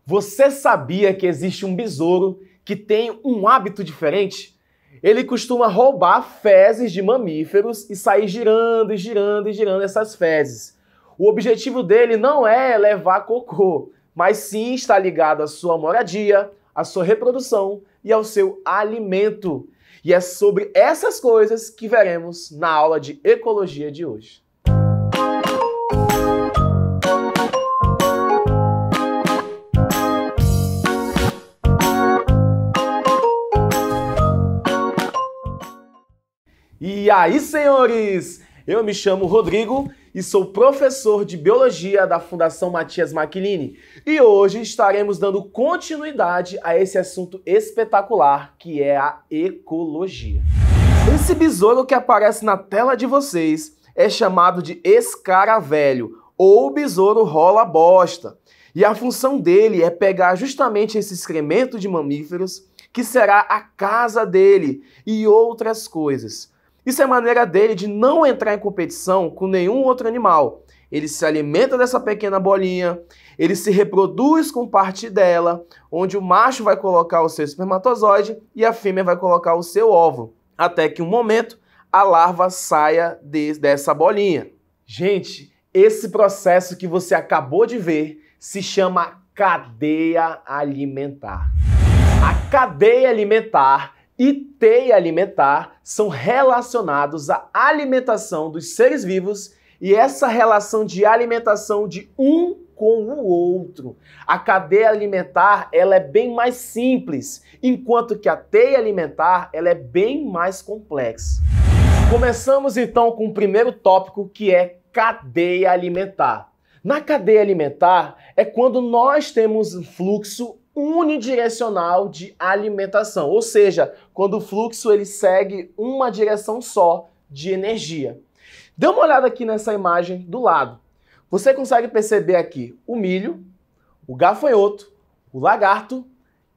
Você sabia que existe um besouro que tem um hábito diferente? Ele costuma roubar fezes de mamíferos e sair girando e girando e girando essas fezes. O objetivo dele não é levar cocô, mas sim está ligado à sua moradia, à sua reprodução e ao seu alimento. E é sobre essas coisas que veremos na aula de ecologia de hoje. E aí, senhores! Eu me chamo Rodrigo e sou professor de Biologia da Fundação Matias Maquiline. E hoje estaremos dando continuidade a esse assunto espetacular que é a ecologia. Esse besouro que aparece na tela de vocês é chamado de escaravelho ou besouro rola-bosta. E a função dele é pegar justamente esse excremento de mamíferos, que será a casa dele, e outras coisas. Isso é maneira dele de não entrar em competição com nenhum outro animal. Ele se alimenta dessa pequena bolinha, ele se reproduz com parte dela, onde o macho vai colocar o seu espermatozoide e a fêmea vai colocar o seu óvulo, até que um momento a larva saia dessa bolinha. Gente, esse processo que você acabou de ver se chama cadeia alimentar. A cadeia alimentar e teia alimentar são relacionados à alimentação dos seres vivos e essa relação de alimentação de um com o outro. A cadeia alimentar ela é bem mais simples, enquanto que a teia alimentar ela é bem mais complexa. Começamos então com o primeiro tópico, que é cadeia alimentar. Na cadeia alimentar é quando nós temos um fluxo unidirecional de alimentação, ou seja, quando o fluxo ele segue uma direção só de energia. Dê uma olhada aqui nessa imagem do lado. Você consegue perceber aqui o milho, o gafanhoto, o lagarto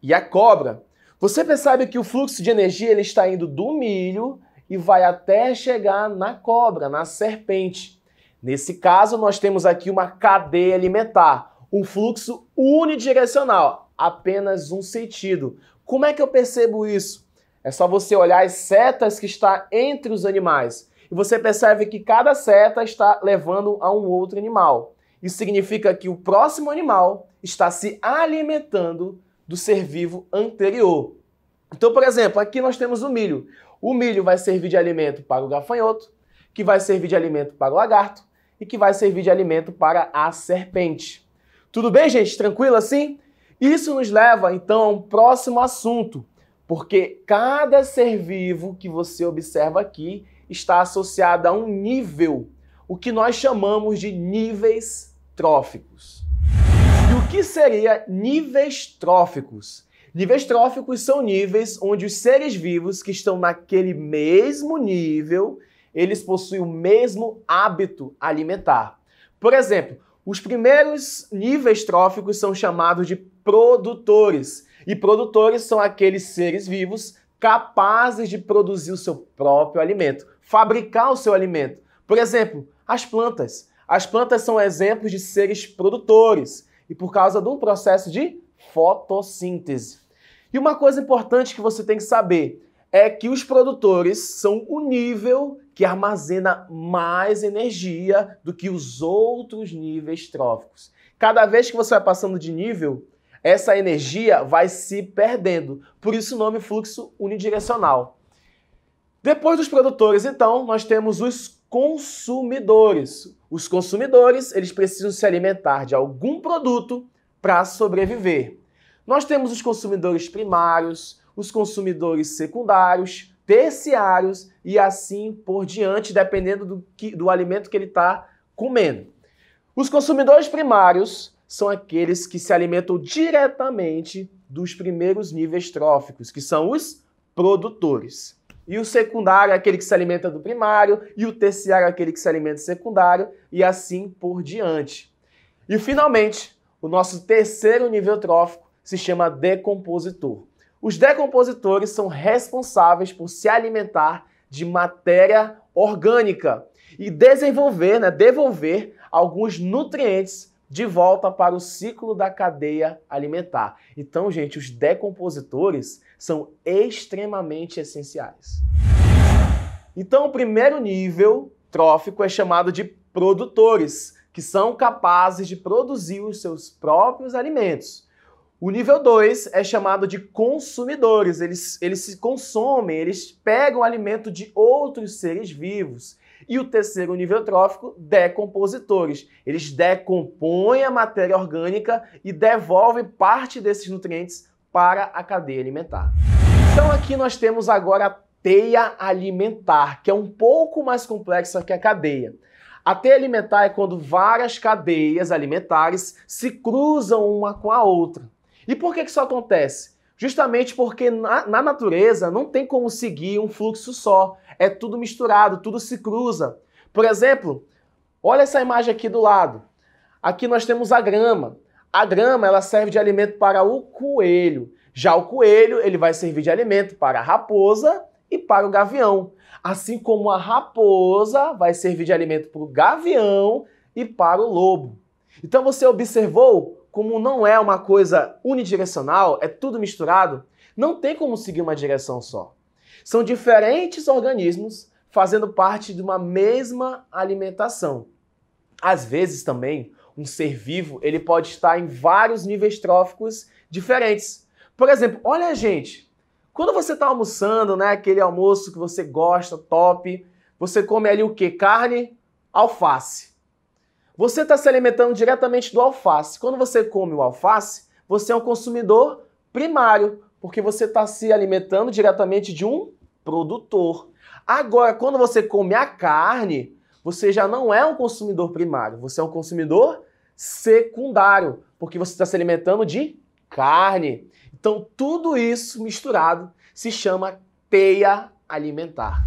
e a cobra. Você percebe que o fluxo de energia ele está indo do milho e vai até chegar na cobra, na serpente. Nesse caso, nós temos aqui uma cadeia alimentar, um fluxo unidirecional, apenas um sentido. Como é que eu percebo isso? É só você olhar as setas que estão entre os animais e você percebe que cada seta está levando a um outro animal. Isso significa que o próximo animal está se alimentando do ser vivo anterior. Então, por exemplo, aqui nós temos o milho. O milho vai servir de alimento para o gafanhoto, que vai servir de alimento para o lagarto e que vai servir de alimento para a serpente. Tudo bem, gente? Tranquilo assim? Isso nos leva, então, a um próximo assunto, porque cada ser vivo que você observa aqui está associado a um nível, o que nós chamamos de níveis tróficos. E o que seria níveis tróficos? Níveis tróficos são níveis onde os seres vivos que estão naquele mesmo nível, eles possuem o mesmo hábito alimentar. Por exemplo, os primeiros níveis tróficos são chamados de produtores. E produtores são aqueles seres vivos capazes de produzir o seu próprio alimento, fabricar o seu alimento. Por exemplo, as plantas. As plantas são exemplos de seres produtores e por causa do processo de fotossíntese. E uma coisa importante que você tem que saber é que os produtores são o nível que armazena mais energia do que os outros níveis tróficos. Cada vez que você vai passando de nível, essa energia vai se perdendo. Por isso o nome fluxo unidirecional. Depois dos produtores, então, nós temos os consumidores. Os consumidores, eles precisam se alimentar de algum produto para sobreviver. Nós temos os consumidores primários, os consumidores secundários, terciários e assim por diante, dependendo do alimento que ele está comendo. Os consumidores primários são aqueles que se alimentam diretamente dos primeiros níveis tróficos, que são os produtores. E o secundário é aquele que se alimenta do primário, e o terciário é aquele que se alimenta do secundário, e assim por diante. E finalmente, o nosso terceiro nível trófico se chama decompositor. Os decompositores são responsáveis por se alimentar de matéria orgânica e devolver alguns nutrientes de volta para o ciclo da cadeia alimentar. Então, gente, os decompositores são extremamente essenciais. Então, o primeiro nível trófico é chamado de produtores, que são capazes de produzir os seus próprios alimentos. O nível 2 é chamado de consumidores, eles se consomem, eles pegam o alimento de outros seres vivos. E o terceiro nível trófico, decompositores. Eles decompõem a matéria orgânica e devolvem parte desses nutrientes para a cadeia alimentar. Então aqui nós temos agora a teia alimentar, que é um pouco mais complexa que a cadeia. A teia alimentar é quando várias cadeias alimentares se cruzam uma com a outra. E por que isso acontece? Justamente porque na natureza não tem como seguir um fluxo só. É tudo misturado, tudo se cruza. Por exemplo, olha essa imagem aqui do lado. Aqui nós temos a grama. A grama ela serve de alimento para o coelho. Já o coelho ele vai servir de alimento para a raposa e para o gavião. Assim como a raposa vai servir de alimento para o gavião e para o lobo. Então você observou como não é uma coisa unidirecional, é tudo misturado, não tem como seguir uma direção só. São diferentes organismos fazendo parte de uma mesma alimentação. Às vezes também, um ser vivo ele pode estar em vários níveis tróficos diferentes. Por exemplo, olha gente, quando você está almoçando, né, aquele almoço que você gosta, top, você come ali o quê? Carne, alface. Você está se alimentando diretamente do alface. Quando você come o alface, você é um consumidor primário, porque você está se alimentando diretamente de um produtor. Agora, quando você come a carne, você já não é um consumidor primário, você é um consumidor secundário, porque você está se alimentando de carne. Então, tudo isso misturado se chama teia alimentar.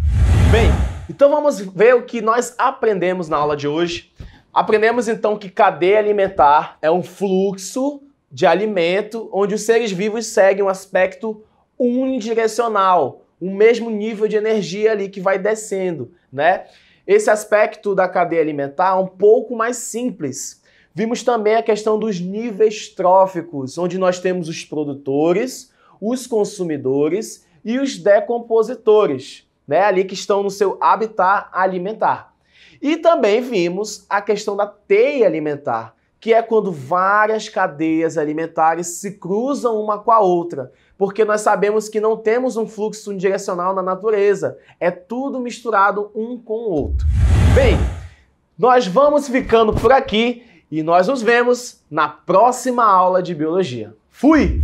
Bem, então vamos ver o que nós aprendemos na aula de hoje. Aprendemos então que cadeia alimentar é um fluxo de alimento onde os seres vivos seguem um aspecto unidirecional, um mesmo nível de energia ali que vai descendo, né? Esse aspecto da cadeia alimentar é um pouco mais simples. Vimos também a questão dos níveis tróficos, onde nós temos os produtores, os consumidores e os decompositores, né? Ali que estão no seu habitat alimentar. E também vimos a questão da teia alimentar, que é quando várias cadeias alimentares se cruzam uma com a outra, porque nós sabemos que não temos um fluxo unidirecional na natureza, é tudo misturado um com o outro. Bem, nós vamos ficando por aqui e nós nos vemos na próxima aula de biologia. Fui!